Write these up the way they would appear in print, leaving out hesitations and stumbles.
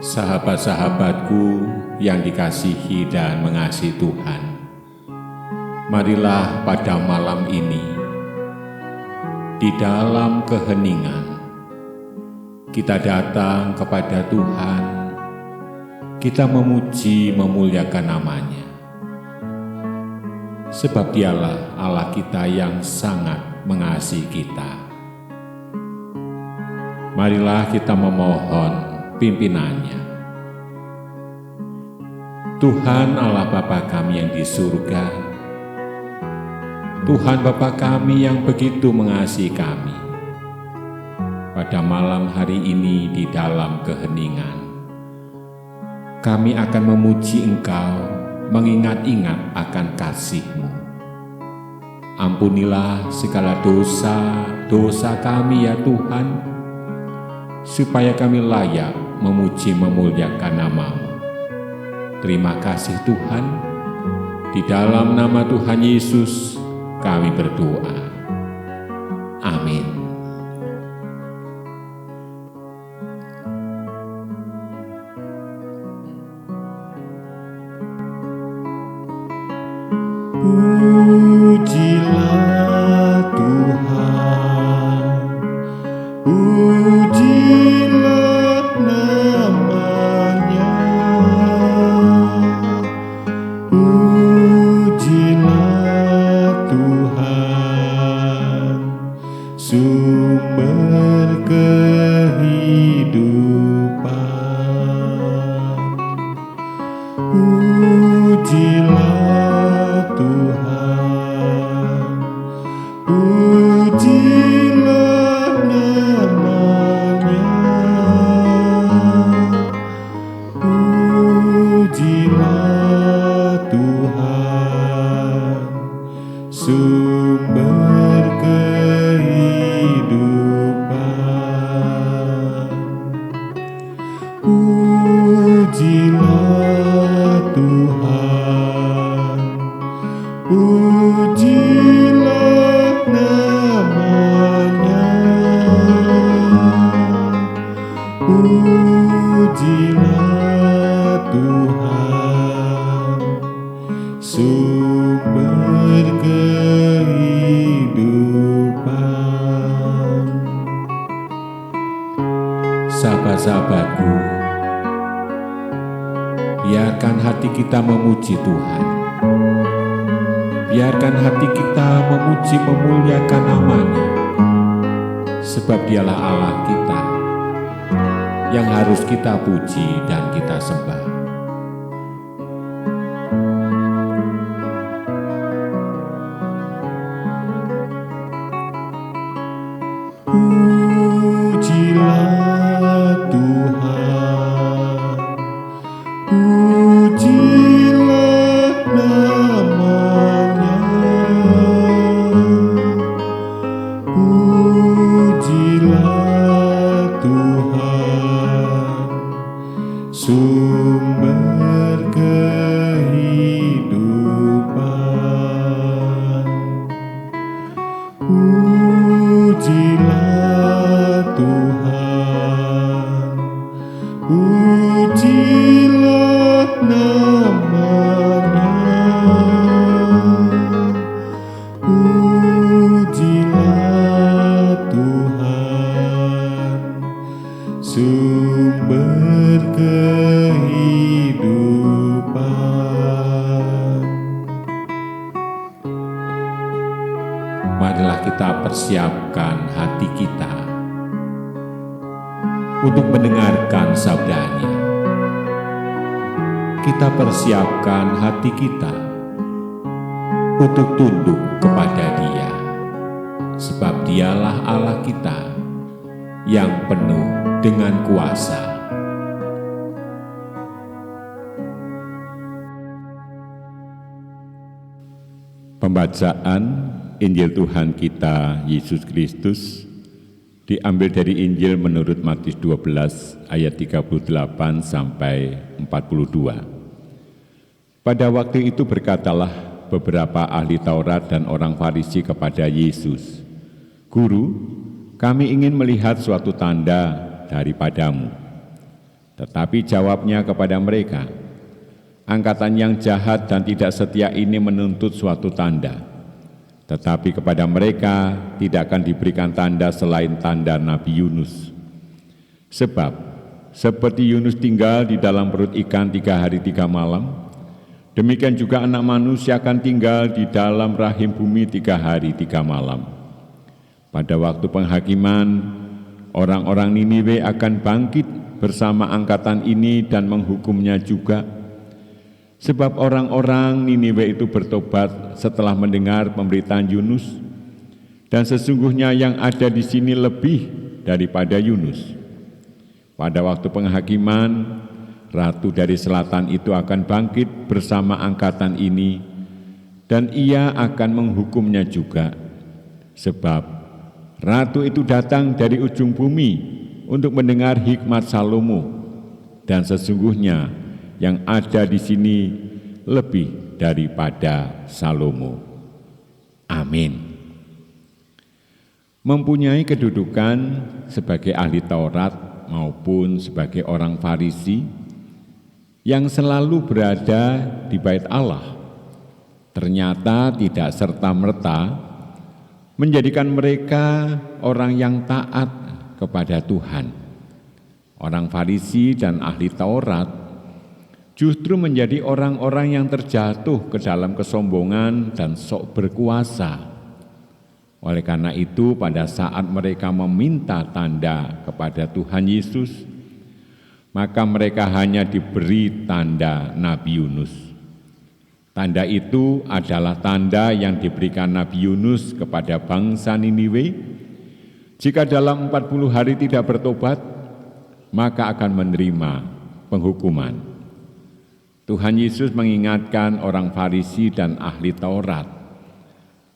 Sahabat-sahabatku yang dikasihi dan mengasihi Tuhan, marilah pada malam ini, di dalam keheningan, kita datang kepada Tuhan, kita memuji memuliakan nama-Nya. Sebab Dialah Allah kita yang sangat mengasihi kita. Marilah kita memohon pimpinannya. Tuhan Allah Bapa kami yang di surga, Tuhan Bapa kami yang begitu mengasihi kami, pada malam hari ini di dalam keheningan, kami akan memuji Engkau, mengingat-ingat akan kasih-Mu. Ampunilah segala dosa-dosa kami ya Tuhan, supaya kami layak memuji memuliakan nama-Mu. Terima kasih Tuhan, di dalam nama Tuhan Yesus kami berdoa. Amin. Pujilah Tuhan, pujilah nama-Nya, pujilah Tuhan, sumber kehidupan. Pujilah Tuhan, pujilah nama-Nya, pujilah Tuhan, sumber kehidupan. Pujilah Tuhan, pujilah nama-Nya, pujilah Tuhan, sumber kehidupan. Sahabat-sahabatku, biarkan hati kita memuji Tuhan. Biarkan hati kita memuji memuliakan nama-Nya, sebab Dialah Allah kita yang harus kita puji dan kita sembah. Pujilah Tuhan, pujilah nama-Nya, pujilah Tuhan, sumber kehidupan. Pujilah Tuhan, pujilah nama-Nya, pujilah Tuhan, sumber kehidupan. Marilah kita persiapkan hati kita untuk mendengarkan sabda-Nya. Kita persiapkan hati kita untuk tunduk kepada Dia, sebab Dialah Allah kita yang penuh dengan kuasa. Pembacaan Injil Tuhan kita Yesus Kristus diambil dari Injil menurut Matius 12 ayat 38 sampai 42. Pada waktu itu berkatalah beberapa ahli Taurat dan orang Farisi kepada Yesus, "Guru, kami ingin melihat suatu tanda daripadamu." Tetapi jawabnya kepada mereka, angkatan yang jahat dan tidak setia ini menuntut suatu tanda. Tetapi kepada mereka tidak akan diberikan tanda selain tanda Nabi Yunus. Sebab seperti Yunus tinggal di dalam perut ikan 3 hari 3 malam, demikian juga Anak Manusia akan tinggal di dalam rahim bumi 3 hari 3 malam. Pada waktu penghakiman, orang-orang Niniwe akan bangkit bersama angkatan ini dan menghukumnya juga. Sebab orang-orang Niniwe itu bertobat setelah mendengar pemberitaan Yunus, dan sesungguhnya yang ada di sini lebih daripada Yunus. Pada waktu penghakiman, Ratu dari Selatan itu akan bangkit bersama angkatan ini, dan ia akan menghukumnya juga. Sebab Ratu itu datang dari ujung bumi untuk mendengar hikmat Salomo, dan sesungguhnya yang ada di sini lebih daripada Salomo. Amin. Mempunyai kedudukan sebagai ahli Taurat maupun sebagai orang Farisi yang selalu berada di bait Allah, ternyata tidak serta-merta menjadikan mereka orang yang taat kepada Tuhan. Orang Farisi dan ahli Taurat justru menjadi orang-orang yang terjatuh ke dalam kesombongan dan sok berkuasa. Oleh karena itu, pada saat mereka meminta tanda kepada Tuhan Yesus, maka mereka hanya diberi tanda Nabi Yunus. Tanda itu adalah tanda yang diberikan Nabi Yunus kepada bangsa Niniwe. Jika dalam 40 hari tidak bertobat, maka akan menerima penghukuman. Tuhan Yesus mengingatkan orang Farisi dan ahli Taurat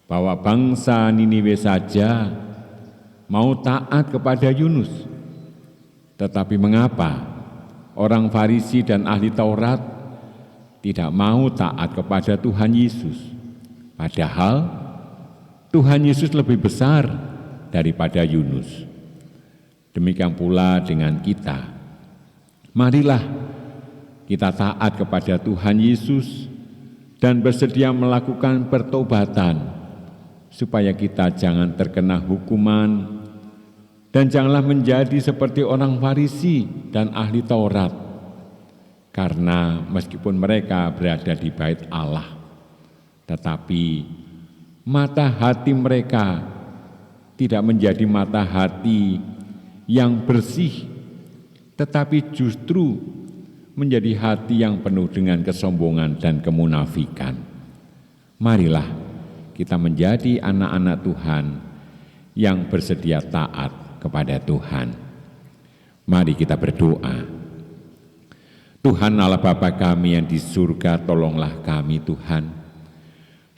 bahwa bangsa Niniwe saja mau taat kepada Yunus. Tetapi mengapa orang Farisi dan ahli Taurat tidak mau taat kepada Tuhan Yesus? Padahal Tuhan Yesus lebih besar daripada Yunus. Demikian pula dengan kita. Marilah kita taat kepada Tuhan Yesus dan bersedia melakukan pertobatan supaya kita jangan terkena hukuman dan janganlah menjadi seperti orang Farisi dan ahli Taurat. Karena meskipun mereka berada di bait Allah, tetapi mata hati mereka tidak menjadi mata hati yang bersih, tetapi justru menjadi hati yang penuh dengan kesombongan dan kemunafikan. Marilah kita menjadi anak-anak Tuhan yang bersedia taat kepada Tuhan. Mari kita berdoa. Tuhan Allah Bapa kami yang di surga, tolonglah kami Tuhan,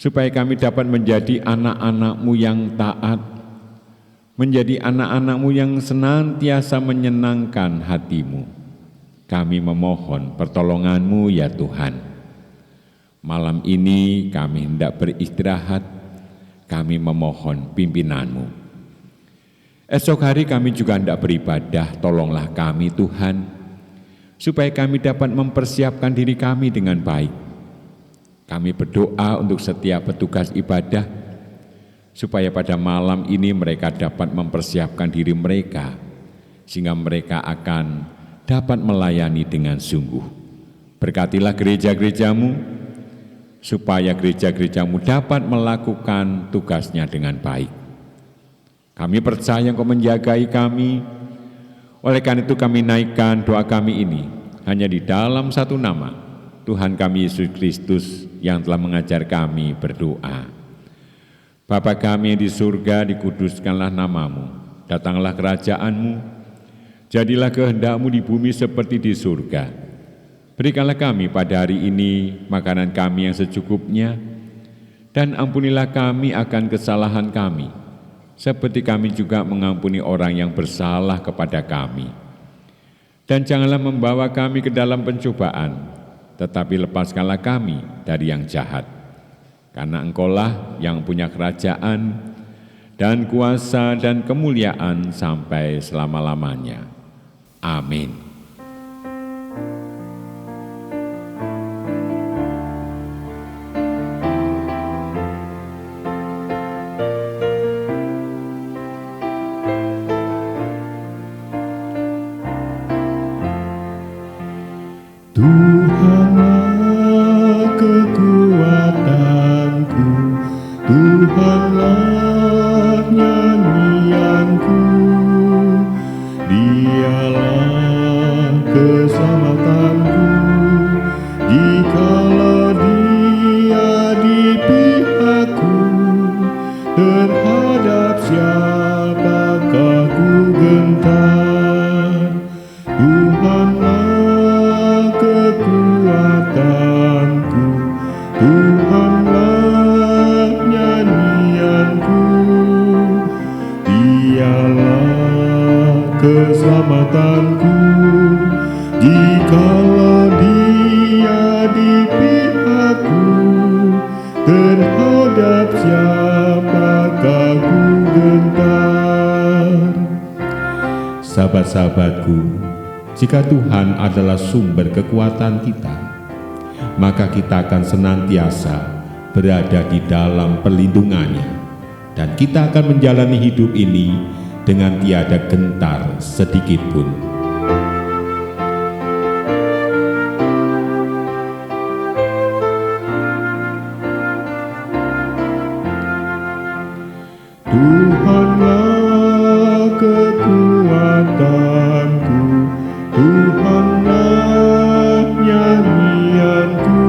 supaya kami dapat menjadi anak-anak-Mu yang taat, menjadi anak-anak-Mu yang senantiasa menyenangkan hati-Mu. Kami memohon pertolongan-Mu ya Tuhan. Malam ini kami hendak beristirahat, kami memohon pimpinan-Mu. Esok hari kami juga hendak beribadah, tolonglah kami Tuhan, supaya kami dapat mempersiapkan diri kami dengan baik. Kami berdoa untuk setiap petugas ibadah, supaya pada malam ini mereka dapat mempersiapkan diri mereka, sehingga mereka akan dapat melayani dengan sungguh. Berkatilah gereja-gereja-Mu, supaya gereja-gereja-Mu dapat melakukan tugasnya dengan baik. Kami percaya Engkau menjagai kami. Oleh karena itu kami naikkan doa kami ini hanya di dalam satu nama, Tuhan kami Yesus Kristus yang telah mengajar kami berdoa. Bapa kami yang di surga, dikuduskanlah nama-Mu, datanglah kerajaan-Mu, jadilah kehendak-Mu di bumi seperti di surga. Berikanlah kami pada hari ini makanan kami yang secukupnya, dan ampunilah kami akan kesalahan kami, seperti kami juga mengampuni orang yang bersalah kepada kami. Dan janganlah membawa kami ke dalam pencobaan, tetapi lepaskanlah kami dari yang jahat. Karena Engkaulah yang punya kerajaan dan kuasa dan kemuliaan sampai selama-lamanya. Amin. Tuhanlah kekuatanku, Tuhanlah nyanyianku, Dialah keselamatanku, jikalau Dia di pihakku, terhadap siapakah ku gentar. Tuhanlah kekuatanku, Tuhanlah nyanyianku, Dialah keselamatanku, jikalau Dia di pihakku, terhadap siapakah ku gentar. Sahabat-sahabatku, jika Tuhan adalah sumber kekuatan kita, maka kita akan senantiasa berada di dalam perlindungannya, dan kita akan menjalani hidup ini dengan tiada gentar sedikit pun. Tuhanlah kekuatanku, Tuhanlah nyanyianku,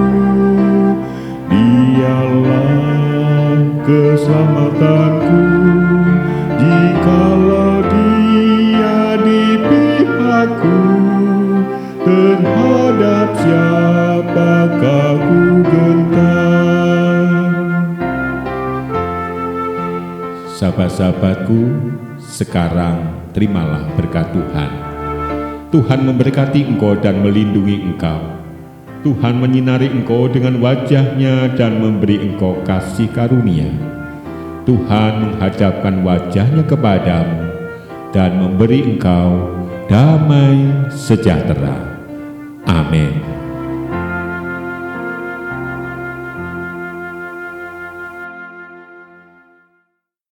Dialah keselamatanku, jikalau Dia di pihakku, terhadap siapakah ku gentar. Sahabat-sahabatku, sekarang terimalah berkat Tuhan. Tuhan memberkati engkau dan melindungi engkau. Tuhan menyinari engkau dengan wajah-Nya dan memberi engkau kasih karunia. Tuhan menghadapkan wajah-Nya kepadamu dan memberi engkau damai sejahtera. Amin.